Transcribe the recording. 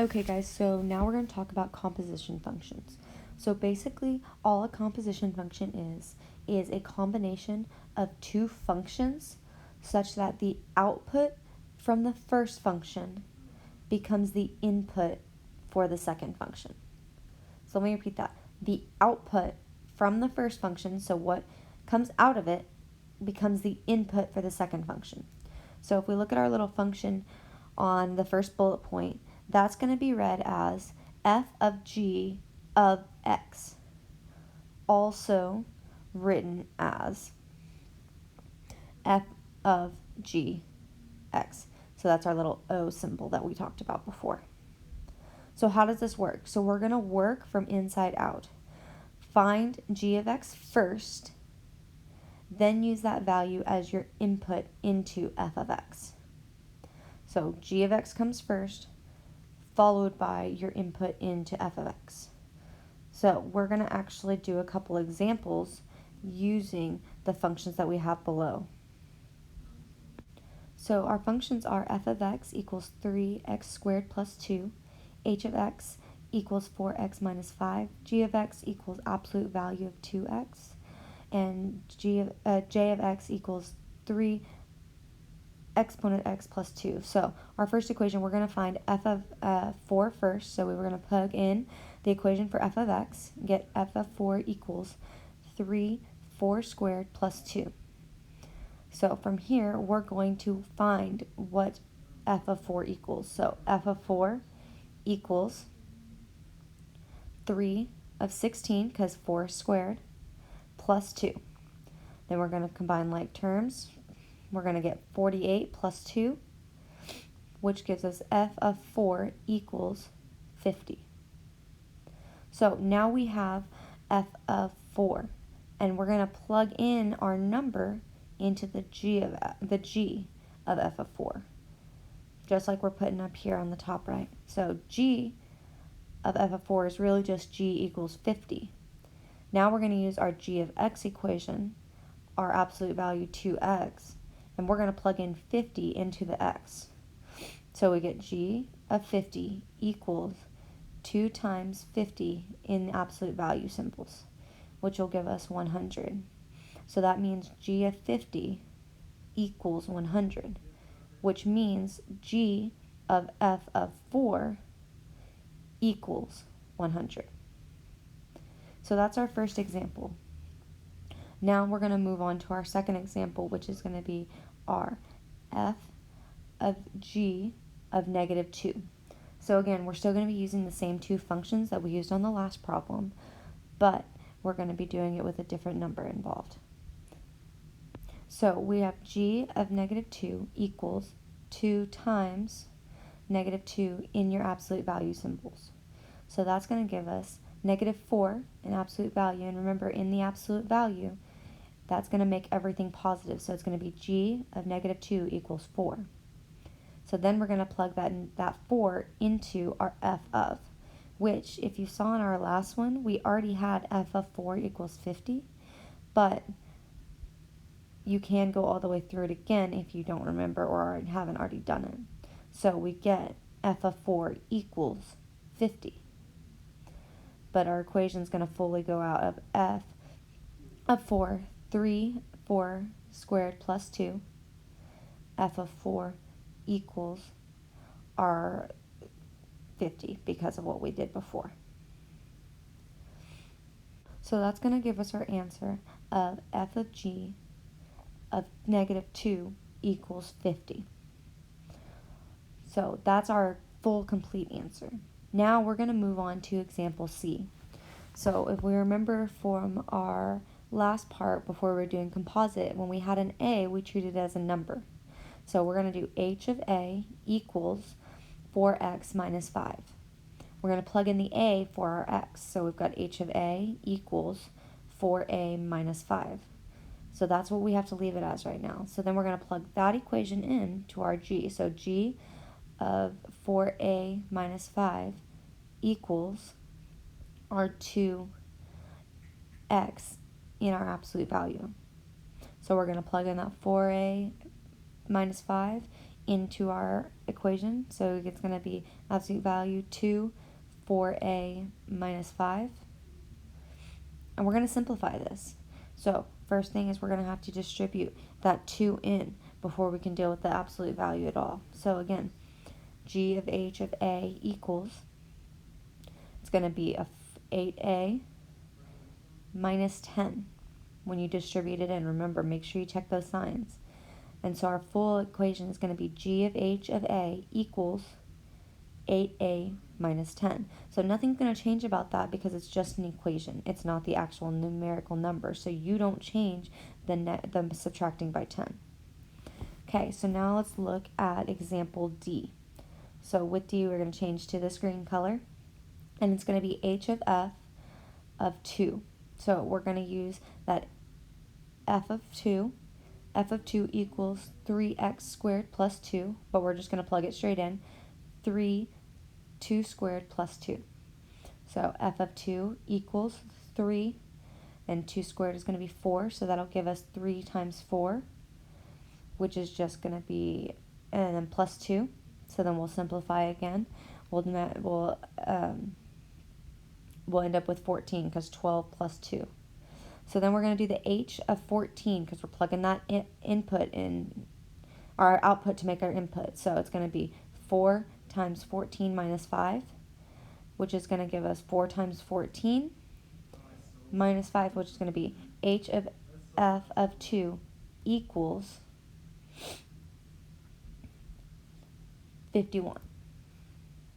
Okay guys, so now we're going to talk about composition functions. So basically all a composition function is a combination of two functions such that the output from the first function becomes the input for the second function. So let me repeat that. The output from the first function, so what comes out of it, becomes the input for the second function. So if we look at our little function on the first bullet point, that's going to be read as f of g of x, also written as f of g x. So that's our little O symbol that we talked about before. So how does this work? So we're going to work from inside out. Find g of x first, then use that value as your input into f of x. So g of x comes first, followed by your input into f of x. So we're going to actually do a couple examples using the functions that we have below. So our functions are f of x equals 3x squared plus 2, h of x equals 4x minus 5, g of x equals absolute value of 2x, and j of x equals 3 exponent x plus 2. So our first equation, we're going to find f of 4 first. So we were going to plug in the equation for f of x, get f of 4 equals 4 squared plus 2. So from here, we're going to find what f of 4 equals. So f of 4 equals 3 of 16, because 4 squared, plus 2. Then we're going to combine like terms. We're going to get 48 plus 2, which gives us f of 4 equals 50. So now we have f of 4, and we're going to plug in our number into the g of f of 4, just like we're putting up here on the top right. So g of f of 4 is really just g equals 50. Now we're going to use our g of x equation, our absolute value 2x, and we're going to plug in 50 into the x. So we get g of 50 equals 2 times 50 in the absolute value symbols, which will give us 100. So that means g of 50 equals 100, which means g of f of 4 equals 100. So that's our first example. Now we're going to move on to our second example, which is going to be our f of g of negative 2. So again, we're still going to be using the same two functions that we used on the last problem, but we're going to be doing it with a different number involved. So we have g of negative 2 equals 2 times negative 2 in your absolute value symbols. So that's going to give us negative 4 in absolute value, and remember, in the absolute value, that's going to make everything positive, so it's going to be g of negative 2 equals 4. So then we're going to plug that 4 into our f of, which, if you saw in our last one, we already had f of 4 equals 50, but you can go all the way through it again if you don't remember or haven't already done it. So we get f of 4 equals 50. But our equation is going to fully go out of f of 4, 4 squared plus 2, f of 4 equals our 50 because of what we did before. So that's going to give us our answer of f of g of negative 2 equals 50. So that's our full complete answer. Now we're going to move on to example C. So if we remember from our last part before we were doing composite, when we had an A, we treated it as a number. So we're going to do h of A equals 4x minus 5. We're going to plug in the A for our x. So we've got h of A equals 4a minus 5. So that's what we have to leave it as right now. So then we're going to plug that equation in to our g. So g of 4a minus 5 equals our 2x in our absolute value. So we're going to plug in that 4a minus 5 into our equation. So it's going to be absolute value 2, 4a minus 5. And we're going to simplify this. So first thing is we're going to have to distribute that 2 in before we can deal with the absolute value at all. So again, g of h of a equals, it's going to be 8a minus 10 when you distribute it in. Remember, make sure you check those signs. And so our full equation is going to be g of h of a equals 8a minus 10. So nothing's going to change about that because it's just an equation. It's not the actual numerical number. So you don't change the subtracting by 10. Okay, so now let's look at example D. So with D, we're going to change to this green color. And it's going to be h of f of 2. So we're going to use that f of 2. F of 2 equals 3x squared plus 2. But we're just going to plug it straight in. 2 squared plus 2. So f of 2 equals 3. And 2 squared is going to be 4. So that'll give us 3 times 4. Which is just going to be, and then plus 2. So then we'll simplify again. We'll end up with 14 because 12 plus 2. So then we're going to do the h of 14 because we're plugging that input in, our output to make our input. So it's going to be 4 times 14 minus 5, which is going to give us 4 times 14 minus 5, which is going to be h of f of 2 equals 51.